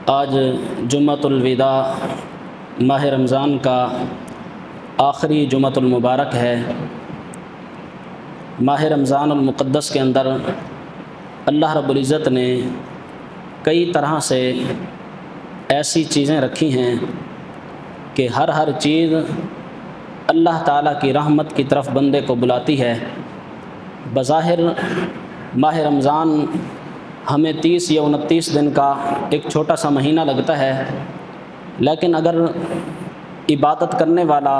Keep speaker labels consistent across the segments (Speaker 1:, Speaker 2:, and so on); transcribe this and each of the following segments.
Speaker 1: آج جمعۃ الوداع ماہ رمضان کا آخری جمعۃ المبارک ہے۔ ماہ رمضان المقدس کے اندر اللہ رب العزت نے کئی طرح سے ایسی چیزیں رکھی ہیں کہ ہر چیز اللہ تعالیٰ کی رحمت کی طرف بندے کو بلاتی ہے۔ بظاہر ماہ رمضان ہمیں 30 یا 29 دن کا ایک چھوٹا سا مہینہ لگتا ہے، لیکن اگر عبادت کرنے والا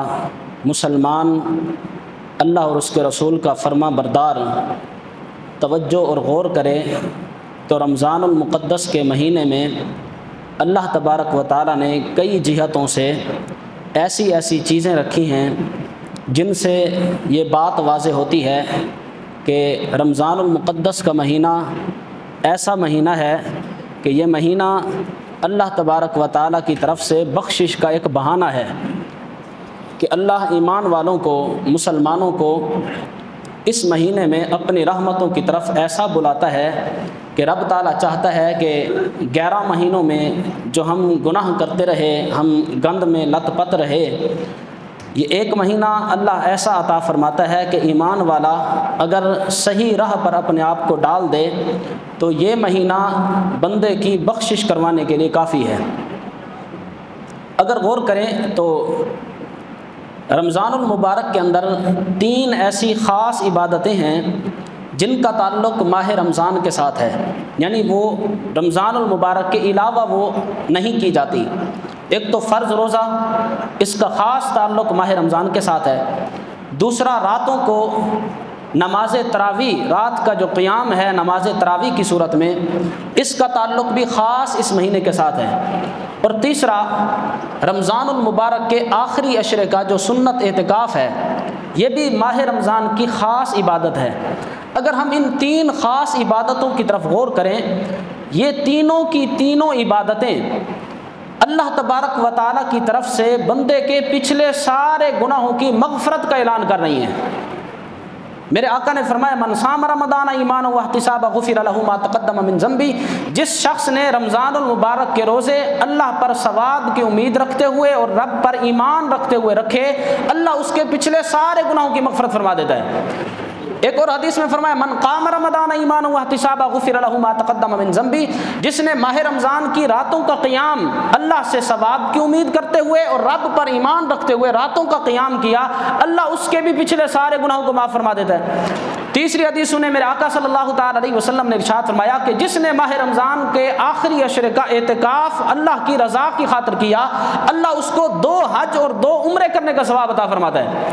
Speaker 1: مسلمان اللہ اور اس کے رسول کا فرما بردار توجہ اور غور کرے تو رمضان المقدس کے مہینے میں اللہ تبارک و تعالیٰ نے کئی جہتوں سے ایسی چیزیں رکھی ہیں جن سے یہ بات واضح ہوتی ہے کہ رمضان المقدس کا مہینہ ایسا مہینہ ہے کہ یہ مہینہ اللہ تبارک و تعالیٰ کی طرف سے بخشش کا ایک بہانہ ہے کہ اللہ ایمان والوں کو، مسلمانوں کو اس مہینے میں اپنی رحمتوں کی طرف ایسا بلاتا ہے کہ رب تعالیٰ چاہتا ہے کہ 11 مہینوں میں جو ہم گناہ کرتے رہے، ہم گند میں لت پت رہے، یہ ایک مہینہ اللہ ایسا عطا فرماتا ہے کہ ایمان والا اگر صحیح راہ پر اپنے آپ کو ڈال دے تو یہ مہینہ بندے کی بخشش کروانے کے لیے کافی ہے۔ اگر غور کریں تو رمضان المبارک کے اندر 3 ایسی خاص عبادتیں ہیں جن کا تعلق ماہ رمضان کے ساتھ ہے، یعنی وہ رمضان المبارک کے علاوہ وہ نہیں کی جاتی۔ ایک تو فرض روزہ، اس کا خاص تعلق ماہ رمضان کے ساتھ ہے۔ دوسرا راتوں کو نماز تراویح، رات کا جو قیام ہے نماز تراویح کی صورت میں، اس کا تعلق بھی خاص اس مہینے کے ساتھ ہے۔ اور تیسرا رمضان المبارک کے آخری عشرے کا جو سنت اعتکاف ہے، یہ بھی ماہ رمضان کی خاص عبادت ہے۔ اگر ہم ان 3 خاص عبادتوں کی طرف غور کریں، یہ تینوں کی تینوں عبادتیں اللہ تبارک و تعالیٰ کی طرف سے بندے کے پچھلے سارے گناہوں کی مغفرت کا اعلان کر رہی ہیں۔ میرے آقا نے فرمایا من صام رمضان ایمانا واحتسابا غفر له ما تقدم من ذنبی، جس شخص نے رمضان المبارک کے روزے اللہ پر ثواب کی امید رکھتے ہوئے اور رب پر ایمان رکھتے ہوئے رکھے، اللہ اس کے پچھلے سارے گناہوں کی مغفرت فرما دیتا ہے۔ ایک اور حدیث میں فرمایا من قام رمضان ایمانا واحتسابا غفر له ما تقدم من ذنبی، جس نے ماہ رمضان کی راتوں کا قیام اللہ سے ثواب کی امید کرتے ہوئے اور رب پر ایمان رکھتے ہوئے راتوں کا قیام کیا، اللہ اس کے بھی پچھلے سارے گناہوں کو معاف فرما دیتا ہے۔ تیسری حدیث سنے میرے آقا صلی اللہ تعالی علیہ وسلم نے ارشاد فرمایا کہ جس نے ماہ رمضان کے آخری عشرے کا اعتکاف اللہ کی رضا کی خاطر کیا، اللہ اس کو 2 حج اور 2 عمرے کرنے کا ثواب عطا فرماتا ہے۔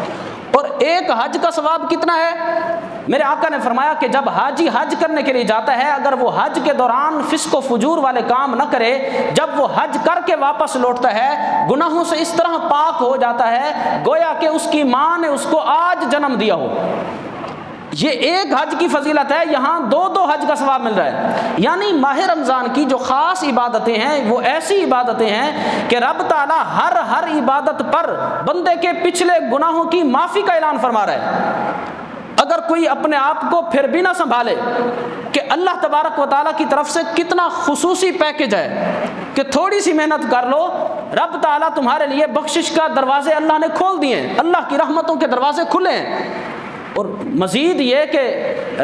Speaker 1: اور ایک حج کا ثواب کتنا ہے؟ میرے آقا نے فرمایا کہ جب حاجی حج کرنے کے لیے جاتا ہے، اگر وہ حج کے دوران فسق و فجور والے کام نہ کرے، جب وہ حج کر کے واپس لوٹتا ہے گناہوں سے اس طرح پاک ہو جاتا ہے گویا کہ اس کی ماں نے اس کو آج جنم دیا ہو۔ یہ ایک حج کی فضیلت ہے، یہاں 2 حج کا ثواب مل رہا ہے۔ یعنی ماہ رمضان کی جو خاص عبادتیں ہیں وہ ایسی عبادتیں ہیں کہ رب تعالیٰ ہر عبادت پر بندے کے پچھلے گناہوں کی معافی کا اعلان فرما رہا ہے۔ اگر کوئی اپنے آپ کو پھر بھی نہ سنبھالے کہ اللہ تبارک و تعالیٰ کی طرف سے کتنا خصوصی پیکج ہے کہ تھوڑی سی محنت کر لو، رب تعالیٰ تمہارے لیے بخشش کا دروازے اللہ نے کھول دیے ہیں، اللہ کی رحمتوں کے دروازے کھلے ہیں۔ اور مزید یہ کہ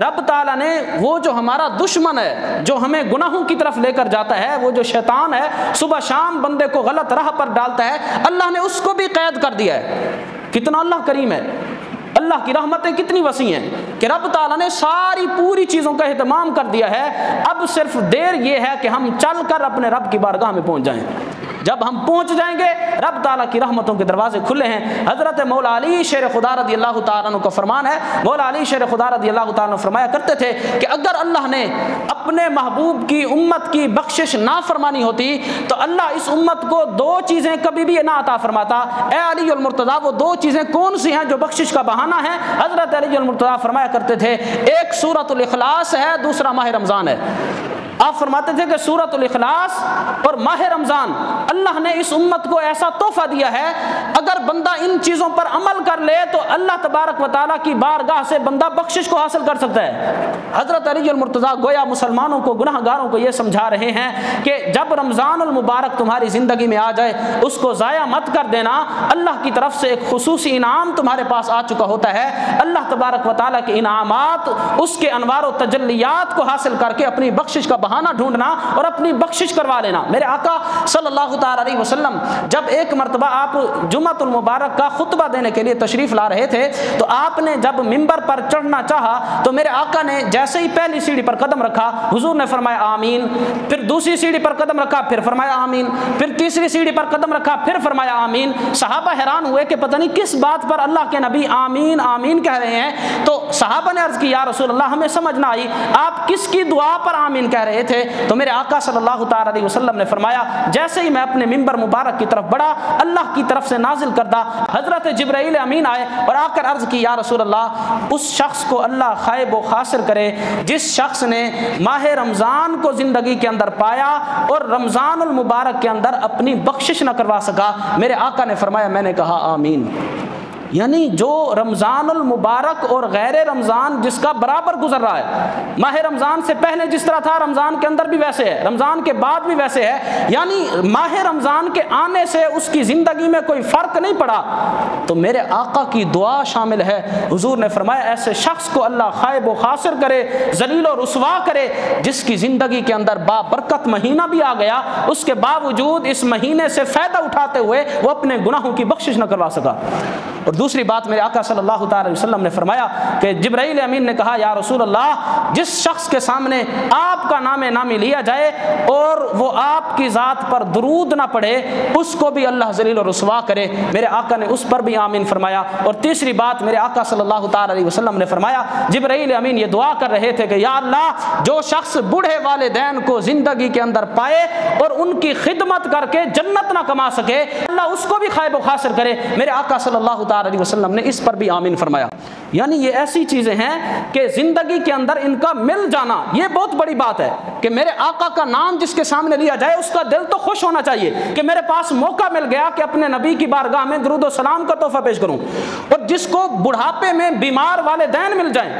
Speaker 1: رب تعالیٰ نے وہ جو ہمارا دشمن ہے، جو ہمیں گناہوں کی طرف لے کر جاتا ہے، وہ جو شیطان ہے، صبح شام بندے کو غلط راہ پر ڈالتا ہے، اللہ نے اس کو بھی قید کر دیا ہے۔ کتنا اللہ کریم ہے، اللہ کی رحمتیں کتنی وسیع ہیں کہ رب تعالیٰ نے ساری پوری چیزوں کا اہتمام کر دیا ہے۔ اب صرف دیر یہ ہے کہ ہم چل کر اپنے رب کی بارگاہ میں پہنچ جائیں۔ جب ہم پہنچ جائیں گے رب تعالیٰ کی رحمتوں کے دروازے کھلے ہیں۔ حضرت مولا علی شیر خدا رضی اللہ تعالیٰ عنہ کا فرمان ہے، مولا علی شیر خدا رضی اللہ تعالیٰ عنہ فرمایا کرتے تھے کہ اگر اللہ نے اپنے محبوب کی امت کی بخشش نہ فرمانی ہوتی تو اللہ اس امت کو 2 چیزیں کبھی بھی نہ عطا فرماتا۔ اے علی المرتضیٰ، وہ 2 چیزیں کون سی ہیں جو بخشش کا بہانہ ہے؟ حضرت علی المرتضیٰ فرمایا کرتے تھے ایک سورۃ الاخلاص ہے، دوسرا ماہ رمضان ہے۔ آپ فرماتے تھے کہ سورۃ الاخلاص اور ماہ رمضان اللہ نے اس امت کو ایسا تحفہ دیا ہے، اگر بندہ ان چیزوں پر عمل کر لے تو اللہ تبارک و تعالیٰ کی بارگاہ سے بندہ بخشش کو حاصل کر سکتا ہے۔ حضرت علی المرتضیٰ گویا مسلمانوں کو، گناہ گاروں کو یہ سمجھا رہے ہیں کہ جب رمضان المبارک تمہاری زندگی میں آ جائے اس کو ضائع مت کر دینا، اللہ کی طرف سے ایک خصوصی انعام تمہارے پاس آ چکا ہوتا ہے، اللہ تبارک و تعالیٰ کے انعامات، اس کے انوار و تجلیات کو حاصل کر کے اپنی بخشش کا بہانہ ڈھونڈنا اور اپنی بخشش کروا لینا۔ میرے آقا صلی اللہ تعالی علیہ وسلم جب ایک مرتبہ آپ جمعۃ المبارک کا خطبہ دینے کے لیے تشریف لا رہے تھے تو آپ نے جب ممبر پر چڑھنا چاہا تو میرے آقا نے جیسے ہی پہلی سیڑھی پر قدم رکھا حضور نے فرمایا آمین، پھر دوسری سیڑھی پر قدم رکھا پھر فرمایا آمین، پھر تیسری سیڑھی پر قدم رکھا پھر فرمایا آمین۔ صحابہ حیران ہوئے کہ پتہ نہیں کس بات پر اللہ کے نبی آمین آمین کہہ رہے ہیں، تو صحابہ نے عرض کی یا رسول اللہ ہمیں سمجھ نہ آئی آپ کس کی دعا پر آمین کہہ رہے تھے؟ تو میرے آقا صلی اللہ تعالی علیہ وسلم نے فرمایا جیسے ہی میں اپنے ممبر مبارک کی طرف بڑھا اللہ کی طرف سے نازل کردہ حضرت جبرائیل امین آئے اور آ کر عرض کی یا رسول اللہ اس شخص کو اللہ خائب و خاسر کرے جس شخص نے ماہ رمضان کو زندگی کے اندر پایا اور رمضان المبارک کے اندر اپنی بخشش نہ کروا سکا۔ میرے آقا نے فرمایا میں نے کہا آمین۔ یعنی جو رمضان المبارک اور غیر رمضان جس کا برابر گزر رہا ہے، ماہ رمضان سے پہلے جس طرح تھا رمضان کے اندر بھی ویسے ہے، رمضان کے بعد بھی ویسے ہے، یعنی ماہ رمضان کے آنے سے اس کی زندگی میں کوئی فرق نہیں پڑا، تو میرے آقا کی دعا شامل ہے۔ حضور نے فرمایا ایسے شخص کو اللہ خائب و خاسر کرے، ذلیل و رسوا کرے جس کی زندگی کے اندر بابرکت مہینہ بھی آ گیا، اس کے باوجود اس مہینے سے فائدہ اٹھاتے ہوئے وہ اپنے گناہوں کی بخشش نہ کروا سکا۔ اور دوسری بات میرے آقا صلی اللہ تعالی وسلم نے فرمایا کہ جبرائیل امین نے کہا یا رسول اللہ جس شخص کے سامنے آپ کا نام نامی لیا جائے اور وہ آپ کی ذات پر درود نہ پڑھے اس کو بھی اللہ ذلیل و رسوا کرے۔ میرے آقا نے اس پر بھی آمین فرمایا۔ اور تیسری بات میرے آقا صلی اللہ تعالی علیہ وسلم نے فرمایا جبرائیل امین یہ دعا کر رہے تھے کہ یا اللہ جو شخص بوڑھے والدین کو زندگی کے اندر پائے اور ان کی خدمت کر کے جنت نہ کما سکے اللہ اس کو بھی خائب و خاسر کرے۔ میرے آقا صلی اللہ تعالی علیہ وسلم نے اس پر بھی آمین فرمایا۔ یعنی یہ ایسی چیزیں ہیں کہ زندگی کے اندر ان کا مل جانا یہ بہت بڑی بات ہے کہ میرے آقا کا نام جس کے سامنے لیا جائے اس کا دل تو خوش ہونا چاہیے کہ میرے پاس موقع مل گیا کہ اپنے نبی کی بارگاہ میں درود و سلام کا تحفہ پیش کروں۔ اور جس کو بڑھاپے میں بیمار والدین مل جائیں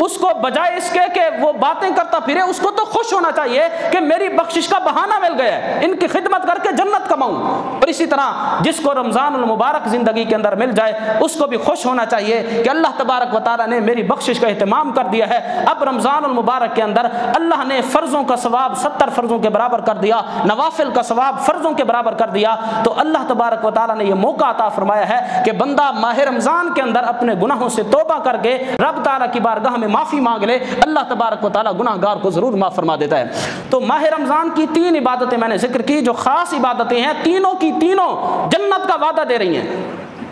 Speaker 1: اس کو بجائے اس کے کہ وہ باتیں کرتا پھرے اس کو تو خوش ہونا چاہیے کہ میری بخشش کا بہانہ مل گیا ہے، ان کی خدمت کر کے جنت کماؤں۔ اور اسی طرح جس کو رمضان المبارک زندگی کے اندر مل جائے اس کو بھی خوش ہونا چاہیے کہ اللہ تبارک و تعالیٰ نے میری بخشش کا اہتمام کر دیا ہے۔ اب رمضان المبارک کے اندر اللہ نے فرضوں کا ثواب 70 فرضوں کے برابر کر دیا، نوافل کا ثواب فرضوں کے برابر کر دیا، تو اللہ تبارک و تعالیٰ نے یہ موقع عطا فرمایا ہے کہ بندہ ماہ رمضان کے اندر اپنے گناہوں سے توبہ کر کے رب تعالیٰ کی بارگاہ میں معافی مانگ لے، اللہ تبارک و تعالیٰ گناہ گار کو ضرور معاف فرما دیتا ہے۔ تو ماہ رمضان کی 3 عبادتیں میں نے ذکر کی جو خاص عبادتیں ہیں، تینوں کی تینوں جنت کا وعدہ دے رہی ہیں۔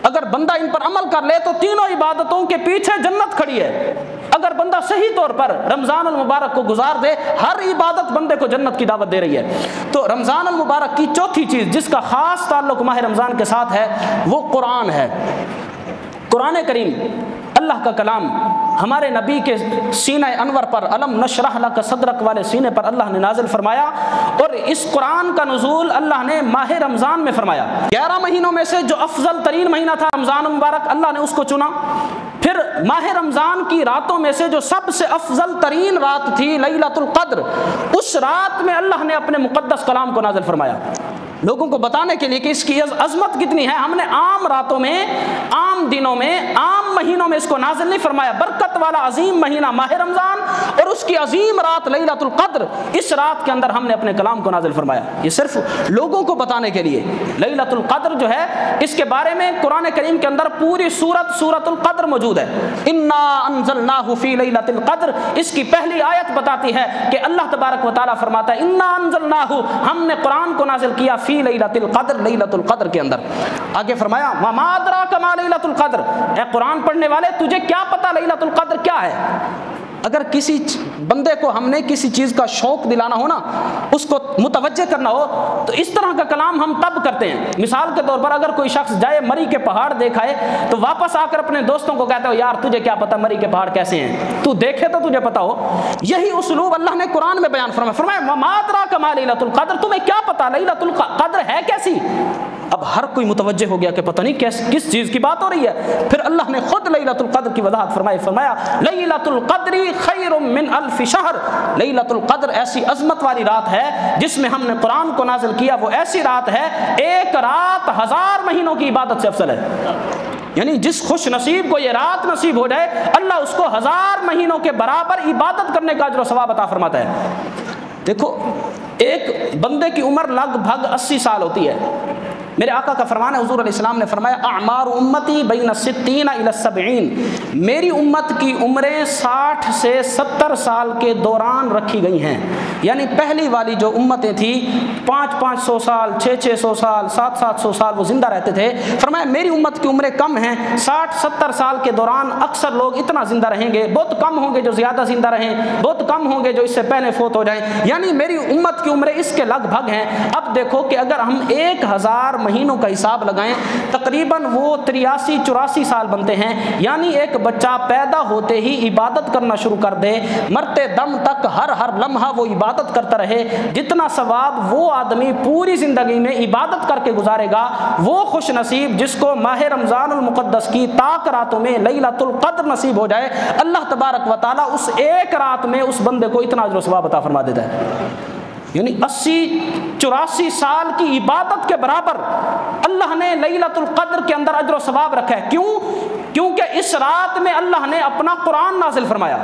Speaker 1: اگر بندہ ان پر عمل کر لے تو تینوں عبادتوں کے پیچھے جنت کھڑی ہے۔ اگر بندہ صحیح طور پر رمضان المبارک کو گزار دے ہر عبادت بندے کو جنت کی دعوت دے رہی ہے۔ تو رمضان المبارک کی چوتھی چیز جس کا خاص تعلق ماہ رمضان کے ساتھ ہے وہ قرآن ہے۔ قرآن کریم اللہ کا کلام ہمارے نبی کے سینہ انور پر علم نشرح لک صدرک والے سینے پر اللہ نے نازل فرمایا، اور اس قرآن کا نزول اللہ نے ماہ رمضان میں فرمایا۔ 11 مہینوں میں سے جو افضل ترین مہینہ تھا رمضان مبارک اللہ نے اس کو چنا۔ پھر ماہ رمضان کی راتوں میں سے جو سب سے افضل ترین رات تھی لیلۃ القدر، اس رات میں اللہ نے اپنے مقدس کلام کو نازل فرمایا لوگوں کو بتانے کے لیے کہ اس کی عظمت کتنی ہے۔ ہم نے عام راتوں میں، عام دنوں میں، عام مہینوں میں اس کو نازل نہیں فرمایا۔ برکت والا عظیم مہینہ ماہ رمضان اور اس کی عظیم رات لیلۃ القدر، اس رات کے اندر ہم نے اپنے کلام کو نازل فرمایا۔ یہ صرف لوگوں کو بتانے کے لیے۔ لیلۃ القدر جو ہے اس کے بارے میں قرآن کریم کے اندر پوری سورۃ القدر موجود ہے۔ انا انزلناہ فی لیلۃ القدر، اس کی پہلی آیت بتاتی ہے کہ اللہ تبارک و تعالیٰ فرماتا ہے انا انزلناہ، ہم نے قرآن کو نازل کیا فی لیلۃ القدر، لیلۃ القدر کے اندر۔ آگے فرمایا وما ادراک ما لیلۃ القدر، اے قرآن پڑھنے والے تجھے کیا پتا لیلۃ القدر کیا ہے؟ اگر کسی بندے کو ہم نے کسی چیز کا شوق دلانا ہو نا، اس کو متوجہ کرنا ہو، تو اس طرح کا کلام ہم تب کرتے ہیں۔ مثال کے طور پر اگر کوئی شخص جائے مری کے پہاڑ دیکھائے تو واپس آ کر اپنے دوستوں کو کہتا ہو یار تجھے کیا پتا مری کے پہاڑ کیسے ہیں، تو دیکھے تو تجھے پتا ہو۔ یہی اسلوب اللہ نے قرآن میں بیان فرمایا وما ادراک ما لیلۃ القدر، تمہیں کیا پتا لیلۃ القدر ہے کیسی۔ اب ہر کوئی متوجہ ہو گیا کہ پتہ نہیں کس چیز کی بات ہو رہی ہے۔ پھر اللہ نے خود لیلۃ القدر کی وضاحت فرمایا لیلۃ القدر خیر من الف شہر، لیلۃ القدر ایسی عظمت والی رات ہے جس میں ہم نے قرآن کو نازل کیا، وہ ایسی رات ہے ایک رات 1000 مہینوں کی عبادت سے افضل ہے۔ یعنی جس خوش نصیب کو یہ رات نصیب ہو جائے اللہ اس کو 1000 مہینوں کے برابر عبادت کرنے کا اجر و ثواب عطا فرماتا ہے۔ دیکھو ایک بندے کی عمر لگ بھگ 80 سال ہوتی ہے۔ میرے آقا کا فرمان ہے، حضور علیہ السلام نے فرمایا اعمار امتی بین 60 الی 70، میری امت کی عمریں 60 سے 70 سال کے دوران رکھی گئی ہیں۔ یعنی پہلی والی جو امتیں تھیں 500 سال 600 سال 700 سال وہ زندہ رہتے تھے، فرمایا میری امت کی عمریں کم ہیں، 60-70 سال کے دوران اکثر لوگ اتنا زندہ رہیں گے، بہت کم ہوں گے جو زیادہ زندہ رہیں، بہت کم ہوں گے جو اس سے پہلے فوت ہو جائیں، یعنی میری امت کی عمریں اس کے لگ بھگ ہیں۔ اب دیکھو کہ اگر ہم 1000 مہینوں کا حساب لگائیں تقریباً وہ 83-84 سال بنتے ہیں۔ یعنی ایک بچہ پیدا ہوتے ہی عبادت کرنا شروع کر دے، مرتے دم تک ہر لمحہ وہ عبادت کرتا رہے، جتنا ثواب وہ آدمی پوری زندگی میں عبادت کر کے گزارے گا، وہ خوش نصیب جس کو ماہ رمضان المقدس کی طاق راتوں میں لیلۃ القدر نصیب ہو جائے، اللہ تبارک و تعالیٰ اس ایک رات میں اس بندے کو اتنا اجر و ثواب عطا فرما دیتا ہے۔ یعنی 80-84 سال کی عبادت کے برابر اللہ نے لیلۃ القدر کے اندر اجر و ثواب رکھا ہے۔ کیوں؟ کیونکہ اس رات میں اللہ نے اپنا قرآن نازل فرمایا۔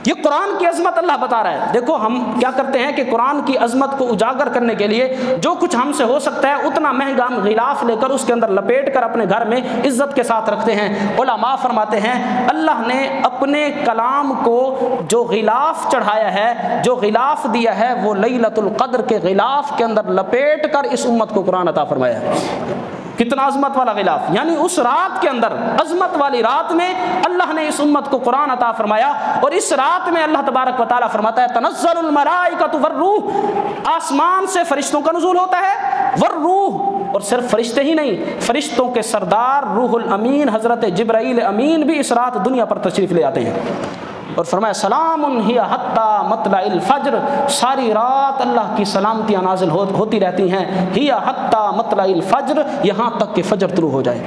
Speaker 1: یہ قرآن کی عظمت اللہ بتا رہا ہے۔ دیکھو ہم کیا کرتے ہیں کہ قرآن کی عظمت کو اجاگر کرنے کے لیے جو کچھ ہم سے ہو سکتا ہے اتنا مہنگا ہم غلاف لے کر اس کے اندر لپیٹ کر اپنے گھر میں عزت کے ساتھ رکھتے ہیں۔ علماء فرماتے ہیں اللہ نے اپنے کلام کو جو غلاف چڑھایا ہے، جو غلاف دیا ہے، وہ لیلۃ القدر کے غلاف کے اندر لپیٹ کر اس امت کو قرآن عطا فرمایا ہے۔ کتنا عظمت والا غلاف، یعنی اس رات کے اندر عظمت والی رات میں اللہ نے اس امت کو قرآن عطا فرمایا۔ اور اس رات میں اللہ تبارک و تعالیٰ فرماتا ہے تنزل الملائکۃ والروح، آسمان سے فرشتوں کا نزول ہوتا ہے، والروح، اور صرف فرشتے ہی نہیں، فرشتوں کے سردار روح الامین حضرت جبرائیل امین بھی اس رات دنیا پر تشریف لے آتے ہیں۔ اور فرمایا سلام ہی حتی مطلع الفجر، ساری رات اللہ کی سلامتیاں نازل ہوتی رہتی ہیں، ہی حتی مطلع الفجر، یہاں تک کہ فجر طلوع ہو جائے۔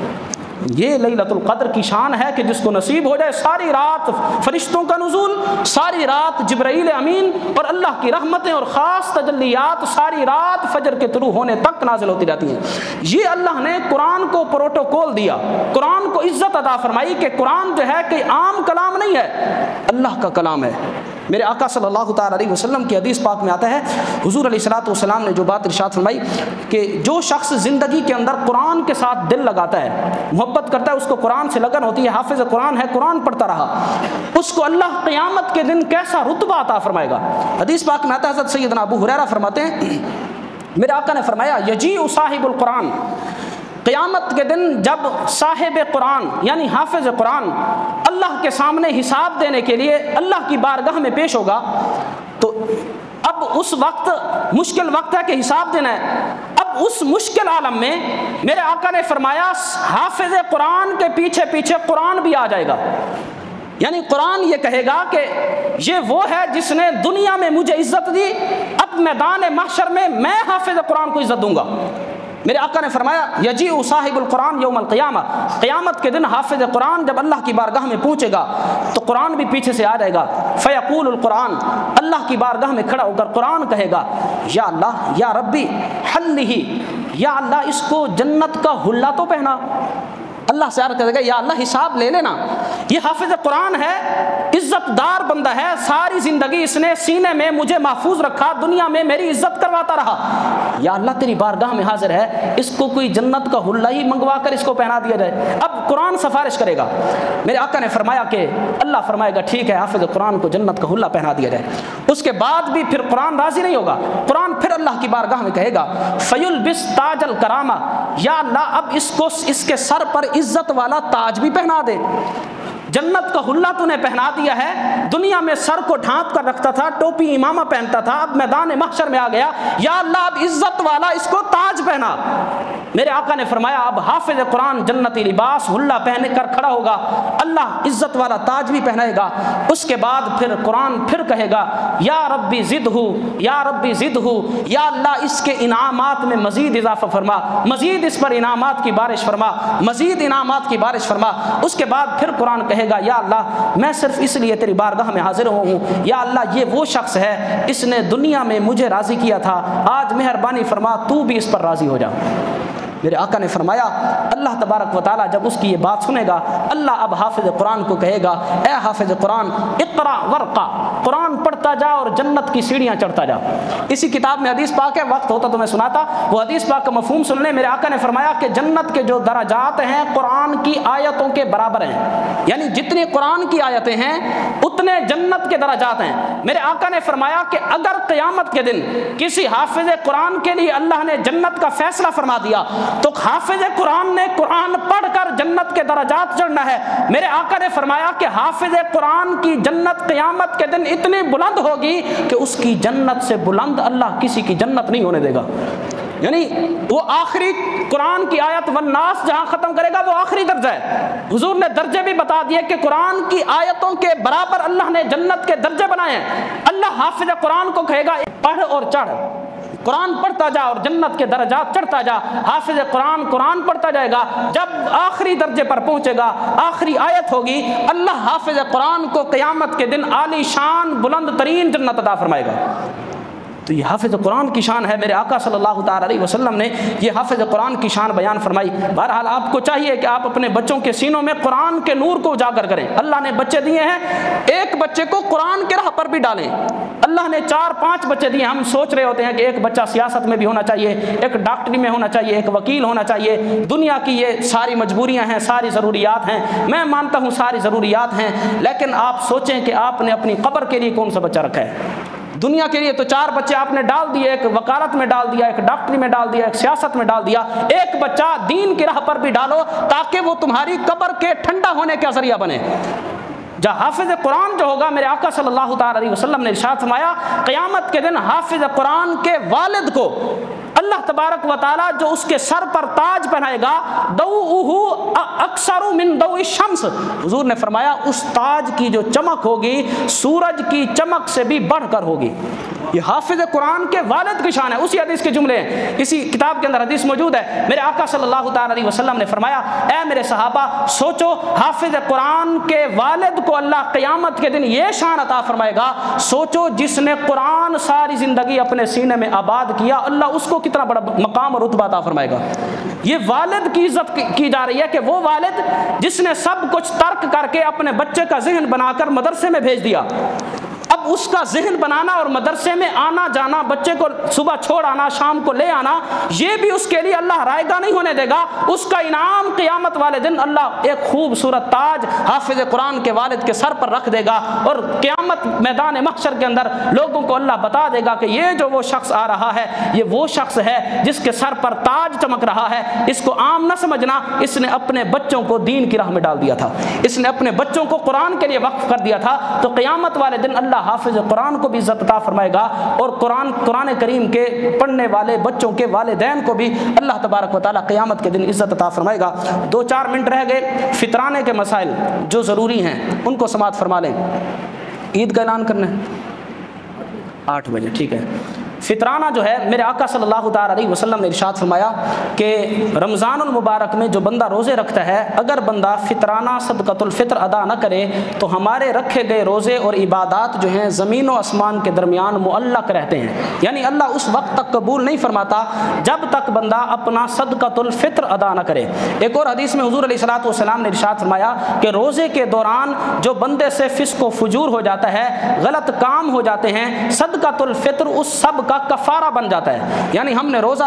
Speaker 1: یہ لیلۃ القدر کی شان ہے کہ جس کو نصیب ہو جائے ساری رات فرشتوں کا نزول، ساری رات جبرائیل امین اور اللہ کی رحمتیں اور خاص تجلیات ساری رات فجر کے طلوع ہونے تک نازل ہوتی رہتی ہیں۔ یہ اللہ نے قرآن کو پروٹوکول دیا، قرآن کو عزت عطا فرمائی کہ قرآن جو ہے کہ عام کلام نہیں ہے، اللہ کا کلام ہے۔ میرے آقا صلی اللہ تعالیٰ علیہ وسلم کی حدیث پاک میں آتا ہے، حضور علیہ الصلوۃ والسلام نے جو بات ارشاد فرمائی کہ جو شخص زندگی کے اندر قرآن کے ساتھ دل لگاتا ہے، محبت کرتا ہے، اس کو قرآن سے لگن ہوتی ہے، حافظ قرآن ہے، قرآن پڑھتا رہا، اس کو اللہ قیامت کے دن کیسا رتبہ عطا فرمائے گا۔ حدیث پاک میں آتا ہے، حضرت سیدنا ابو ہریرہ فرماتے ہیں میرے آقا نے فرمایا یجیء صاحب القرآن، قیامت کے دن جب صاحب قرآن یعنی حافظ قرآن اللہ کے سامنے حساب دینے کے لیے اللہ کی بارگاہ میں پیش ہوگا، تو اب اس وقت مشکل وقت ہے کہ حساب دینا ہے۔ اب اس مشکل عالم میں میرے آقا نے فرمایا حافظ قرآن کے پیچھے پیچھے قرآن بھی آ جائے گا، یعنی قرآن یہ کہے گا کہ یہ وہ ہے جس نے دنیا میں مجھے عزت دی، اب میدان محشر میں میں حافظ قرآن کو عزت دوں گا۔ میرے آقا نے فرمایا یجیء صاحب القرآن یوم القیامہ، قیامت کے دن حافظ قرآن جب اللہ کی بارگاہ میں پہنچے گا تو قرآن بھی پیچھے سے آ جائے گا، فیقول القرآن، اللہ کی بارگاہ میں کھڑا ہو کر قرآن کہے گا یا اللہ یا ربی حلہ، یا اللہ اس کو جنت کا حلہ تو پہنا۔ اللہ سے عرض کرے گا یا اللہ حساب لے لینا، یہ حافظ قرآن ہے، عزت دار بندہ ہے، ساری زندگی اس نے سینے میں مجھے محفوظ رکھا، دنیا میں میری عزت کرواتا رہا، یا اللہ تیری بارگاہ میں حاضر ہے، اس کو کوئی جنت کا حلہ ہی منگوا کر اس کو پہنا دیا جائے۔ اب قرآن سفارش کرے گا، میرے آقا نے فرمایا کہ اللہ فرمائے گا ٹھیک ہے حافظ قرآن کو جنت کا حلہ پہنا دیا جائے۔ اس کے بعد بھی پھر قرآن راضی نہیں ہوگا، قرآن پھر اللہ کی بارگاہ میں کہے گا فیلبس تاج الکرامہ، یا اللہ اب اس کو اس کے سر پر عزت والا تاج بھی پہنا دے۔ جنت کا حلہ تو نے پہنا دیا ہے، دنیا میں سر کو ڈھانپ کر رکھتا تھا، ٹوپی امامہ پہنتا تھا، اب میدان محشر میں آ گیا، یا اللہ اب عزت والا اس کو تاج پہنا۔ میرے آقا نے فرمایا اب حافظ قرآن جنتی لباس حلہ پہن کر کھڑا ہوگا، اللہ عزت والا تاج بھی پہنائے گا۔ اس کے بعد پھر قرآن پھر کہے گا یا ربی زدہ، یا ربی زدہ، یا اللہ اس کے انعامات میں مزید اضافہ فرما، مزید اس پر انعامات کی بارش فرما، مزید انعامات کی بارش فرما۔ اس کے بعد پھر قرآن کہے گا یا اللہ میں صرف اس لیے تیری بارگاہ میں حاضر ہوں، یا اللہ یہ وہ شخص ہے اس نے دنیا میں مجھے راضی کیا تھا، آج مہربانی فرما تو بھی اس پر راضی ہو جا۔ میرے آقا نے فرمایا اللہ تبارک و تعالیٰ جب اس کی یہ بات سنے گا، اللہ اب حافظ قرآن کو کہے گا اے حافظ قرآن اقرا ورقا، قرآن پڑھتا جا اور جنت کی سیڑھیاں چڑھتا جا۔ اسی کتاب میں حدیث پاک ہے، وقت ہوتا تو میں سناتا، وہ حدیث پاک کا مفہوم سن لیں۔ میرے آقا نے فرمایا کہ جنت کے جو درجات ہیں قرآن کی آیتوں کے برابر ہیں، یعنی جتنی قرآن کی آیتیں ہیں اتنے جنت کے درجات ہیں۔ میرے آقا نے فرمایا کہ اگر قیامت کے دن کسی حافظ قرآن کے لیے اللہ نے جنت کا فیصلہ فرما دیا تو حافظ قرآن نے قرآن پڑھ کر جنت کے درجات چڑھنا ہے۔ میرے آقا نے فرمایا کہ حافظ قرآن کی جنت قیامت کے دن اتنی بلند ہوگی کہ اس کی جنت سے بلند اللہ کسی کی جنت نہیں ہونے دے گا۔ یعنی وہ آخری قرآن کی آیت والناس جہاں ختم کرے گا وہ آخری درجہ ہے۔ حضور نے درجے بھی بتا دیے کہ قرآن کی آیتوں کے برابر اللہ نے جنت کے درجے بنائے ہیں۔ اللہ حافظ قرآن کو کہے گا پڑھ اور چڑھ، قرآن پڑھتا جا اور جنت کے درجات چڑھتا جا۔ حافظ قرآن قرآن پڑھتا جائے گا، جب آخری درجے پر پہنچے گا، آخری آیت ہوگی، اللہ حافظ قرآن کو قیامت کے دن عالی شان بلند ترین جنت عطا فرمائے گا۔ تو یہ حافظ قرآن کی شان ہے۔ میرے آقا صلی اللہ تعالی علیہ وسلم نے یہ حافظ قرآن کی شان بیان فرمائی۔ بہرحال آپ کو چاہیے کہ آپ اپنے بچوں کے سینوں میں قرآن کے نور کو اجاگر کریں۔ اللہ نے بچے دیے ہیں، ایک بچے کو قرآن کے راہ پر بھی ڈالیں۔ اللہ نے 4-5 بچے دیے، ہم سوچ رہے ہوتے ہیں کہ ایک بچہ سیاست میں بھی ہونا چاہیے، ایک ڈاکٹری میں ہونا چاہیے، ایک وکیل ہونا چاہیے، دنیا کی یہ ساری مجبوریاں ہیں، ساری ضروریات ہیں۔ میں مانتا ہوں ساری ضروریات ہیں، لیکن آپ سوچیں کہ آپ نے اپنی قبر کے لیے کون سا بچہ رکھا ہے۔ دنیا کے لیے تو 4 بچے آپ نے ڈال دیے، ایک وکالت میں ڈال دیا، ایک ڈاکٹری میں ڈال دیا، ایک سیاست میں ڈال دیا، ایک بچہ دین کی راہ پر بھی ڈالو تاکہ وہ تمہاری قبر کے ٹھنڈا ہونے کا ذریعہ بنے۔ جہاں حافظ قرآن جو ہوگا، میرے آقا صلی اللہ تعالی علیہ وسلم نے ارشاد فرمایا قیامت کے دن حافظ قرآن کے والد کو اللہ تبارک و تعالی جو اس کے سر پر تاج پہنائے گا، ضوءہ اکثر من ضوء الشمس، حضور نے فرمایا اس تاج کی جو چمک ہوگی سورج کی چمک سے بھی بڑھ کر ہوگی۔ یہ حافظ قرآن کے والد کی شان ہے۔ اسی حدیث کے جملے ہیں، اسی کتاب کے اندر حدیث موجود ہے۔ میرے آقا صلی اللہ تعالی علیہ وسلم نے فرمایا اے میرے صحابہ سوچو، حافظ قرآن کے والد کو اللہ قیامت کے دن یہ شان عطا فرمائے گا، سوچو جس نے قرآن ساری زندگی اپنے سینے میں آباد کیا، اللہ اس کو کتنا بڑا مقام اور رتبہ عطا فرمائے گا۔ یہ والد کی عزت کی جا رہی ہے کہ وہ والد جس نے سب کچھ ترک کر کے اپنے بچے کا ذہن بنا کر مدرسے میں بھیج دیا، اب اس کا ذہن بنانا اور مدرسے میں آنا جانا، بچے کو صبح چھوڑ آنا شام کو لے آنا، یہ بھی اس کے لیے اللہ رائے گاہ نہیں ہونے دے گا۔ اس کا انعام قیامت والے دن اللہ ایک خوبصورت تاج حافظ قرآن کے والد کے سر پر رکھ دے گا، اور قیامت میدان محشر کے اندر لوگوں کو اللہ بتا دے گا کہ یہ جو وہ شخص آ رہا ہے یہ وہ شخص ہے جس کے سر پر تاج چمک رہا ہے، اس کو عام نہ سمجھنا، اس نے اپنے بچوں کو دین کی راہ میں ڈال دیا تھا، اس نے اپنے بچوں کو قرآن کے لیے وقف کر دیا تھا۔ تو قیامت والے دن اللہ حافظ قرآن کو بھی عزت عطا فرمائے گا، اور قرآن کریم کے پڑھنے والے بچوں کے والدین کو بھی اللہ تبارک و تعالیٰ قیامت کے دن عزت عطا فرمائے گا۔ 2-4 منٹ رہ گئے، فطرانے کے مسائل جو ضروری ہیں ان کو سماعت فرما لیں۔ عید کا اعلان کرنا ہے 8 بجے، ٹھیک ہے۔ فطرانہ جو ہے، میرے آقا صلی اللہ تعالی علیہ وسلم نے ارشاد فرمایا کہ رمضان المبارک میں جو بندہ روزے رکھتا ہے، اگر بندہ فطرانہ صدقۃ الفطر ادا نہ کرے تو ہمارے رکھے گئے روزے اور عبادات جو ہیں زمین و آسمان کے درمیان معلق رہتے ہیں، یعنی اللہ اس وقت تک قبول نہیں فرماتا جب تک بندہ اپنا صدقۃ الفطر ادا نہ کرے۔ ایک اور حدیث میں حضور علیہ الصلوۃ والسلام نے ارشاد فرمایا کہ روزے کے دوران جو بندے سے فسق و فجور ہو جاتا ہے، غلط کام ہو جاتے ہیں، صدقۃ الفطر اس سب کا کا کفارہ بن جاتا ہے. یعنی ہم نے روزہ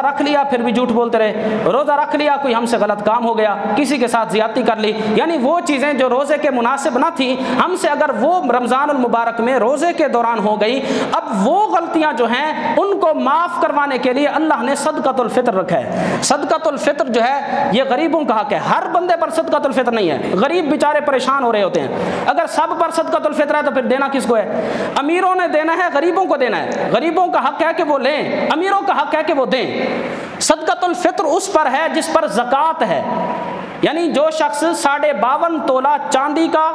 Speaker 1: رکھ لیا پھر بھی جھوٹ بولتے رہے، روزہ رکھ لیا کوئی ہم سے غلط کام ہو گیا، کسی کے ساتھ زیادتی کر لی، یعنی وہ چیزیں جو روزے کے مناسب نہ تھی ہم سے اگر وہ رمضان المبارک میں روزے کے دوران ہو گئی، اب وہ غلطیاں جو ہیں ان کو معاف کروانے کے لیے اللہ نے صدقۃ الفطر رکھا ہے. صدقۃ الفطر جو ہے یہ غریبوں کا حق ہے. ہر بندے پر صدقۃ الفطر نہیں ہے، غریب بیچارے پریشان ہو رہے ہوتے ہیں. اگر سب پر صدقۃ الفطر ہے تو پھر دینا کس کو ہے؟ امیروں نے دینا ہے، غریبوں کو دینا ہے. غریبوں کا حق ہے کہ وہ لیں، امیروں کا حق ہے کہ وہ دیں. صدقۃ الفطر اس پر ہے جس پر زکوٰۃ ہے. یعنی جو شخص 52.5 تولہ چاندی کا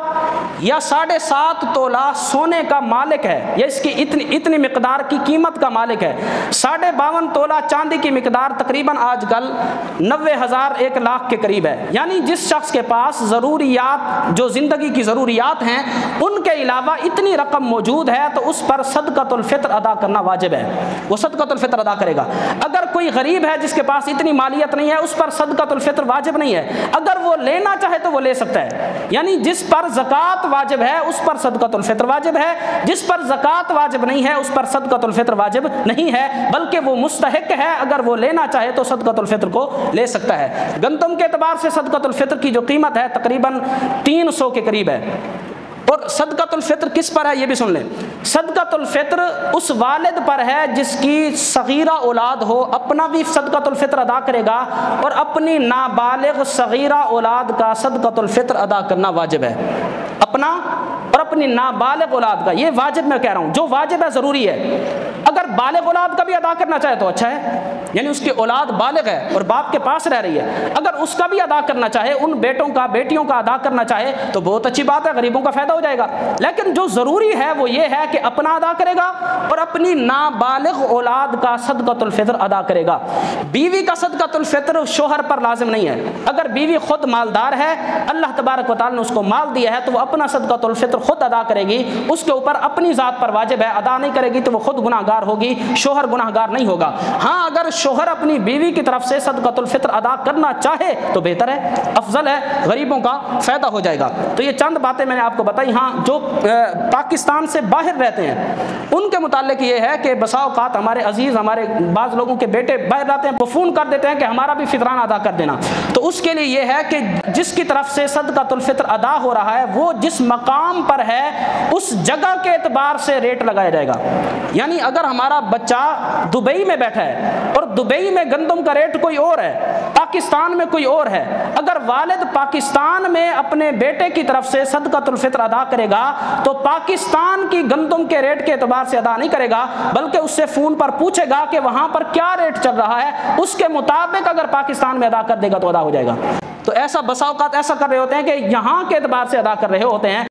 Speaker 1: یا 7.5 تولہ سونے کا مالک ہے، یا اس کی اتنی مقدار کی قیمت کا مالک ہے. 52.5 تولہ چاندی کی مقدار تقریباً آج کل 90,000 1 لاکھ کے قریب ہے. یعنی جس شخص کے پاس ضروریات جو زندگی کی ضروریات ہیں ان کے علاوہ اتنی رقم موجود ہے تو اس پر صدقۃ الفطر ادا کرنا واجب ہے، وہ صدقۃ الفطر ادا کرے گا. اگر کوئی غریب ہے جس کے پاس اتنی مالیت نہیں ہے اس پر صدقۃ الفطر واجب نہیں ہے. اگر وہ لینا چاہے تو وہ لے سکتا ہے. یعنی جس پر زکوٰۃ واجب ہے اس پر صدقۃ الفطر واجب ہے، جس پر زکوٰۃ واجب نہیں ہے اس پر صدقۃ الفطر واجب نہیں ہے، بلکہ وہ مستحق ہے. اگر وہ لینا چاہے تو صدقۃ الفطر کو لے سکتا ہے. گندم کے اعتبار سے صدقۃ الفطر کی جو قیمت ہے تقریباً 300 کے قریب ہے. اور صدقۃ الفطر کس پر ہے یہ بھی سن لیں. صدقۃ الفطر اس والد پر ہے جس کی صغیرہ اولاد ہو، اپنا بھی صدقۃ الفطر ادا کرے گا اور اپنی نابالغ صغیرہ اولاد کا صدقۃ الفطر ادا کرنا واجب ہے. اپنا اور اپنی نابالغ اولاد کا، یہ واجب میں کہہ رہا ہوں، جو واجب ہے ضروری ہے. اگر بالغ اولاد کا بھی ادا کرنا چاہے تو اچھا ہے، یعنی اس کی اولاد بالغ ہے اور باپ کے پاس رہ رہی ہے، اگر اس کا بھی ادا کرنا چاہے، ان بیٹوں کا بیٹیوں کا ادا کرنا چاہے تو بہت اچھی بات ہے، غریبوں کا فائدہ ہو جائے گا. لیکن جو ضروری ہے وہ یہ ہے کہ اپنا ادا کرے گا اور اپنی نابالغ اولاد کا صدقۃ الفطر ادا کرے گا. بیوی کا صدقۃ الفطر شوہر پر لازم نہیں ہے. اگر بیوی خود مالدار ہے، اللہ تبارک و تعالی نے اس کو مال دیا ہے تو وہ اپنا صدقۃ الفطر خود ادا کرے گی. اس کے اوپر اپنی ذات پر واجب ہے، ادا نہیں کرے گی تو وہ خود گناہ گار ہوگی، شوہر گناہ گار نہیں ہوگا. ہاں اگر شوہر اپنی بیوی کی طرف سے صدقۃ الفطر ادا کرنا چاہے تو بہتر ہے، افضل ہے، غریبوں کا فائدہ ہو جائے گا. تو یہ چند باتیں میں نے آپ کو بتائی. ہاں جو پاکستان سے باہر رہتے ہیں ان کے متعلق یہ ہے کہ بسا اوقات ہمارے عزیز، ہمارے بعض لوگوں کے بیٹے باہر رہتے ہیں، وہ فون کر دیتے ہیں کہ ہمارا بھی فطرانہ ادا کر دینا. تو اس کے لیے یہ ہے کہ جس کی طرف سے صدقۃ الفطر ادا ہو رہا ہے وہ جس مقام پر ہے اس جگہ کے اعتبار سے ریٹ لگایا جائے گا. یعنی اگر ہمارا بچہ دبئی میں بیٹھا ہے اور دبئی میں گندم کا ریٹ کوئی اور ہے، پاکستان میں کوئی اور ہے، اگر والد پاکستان میں اپنے بیٹے کی طرف سے صدقۃ الفطر ادا کرے گا تو پاکستان کی گندم کے ریٹ کے اعتبار سے ادا نہیں کرے گا، بلکہ اس سے فون پر پوچھے گا کہ وہاں پر کیا ریٹ چل رہا ہے، اس کے مطابق اگر پاکستان میں ادا کر دے گا تو ادا ہو جائے گا. تو ایسا بسا اوقات ایسا کر رہے ہوتے ہیں کہ یہاں کے اعتبار سے ادا کر رہے ہوتے ہیں.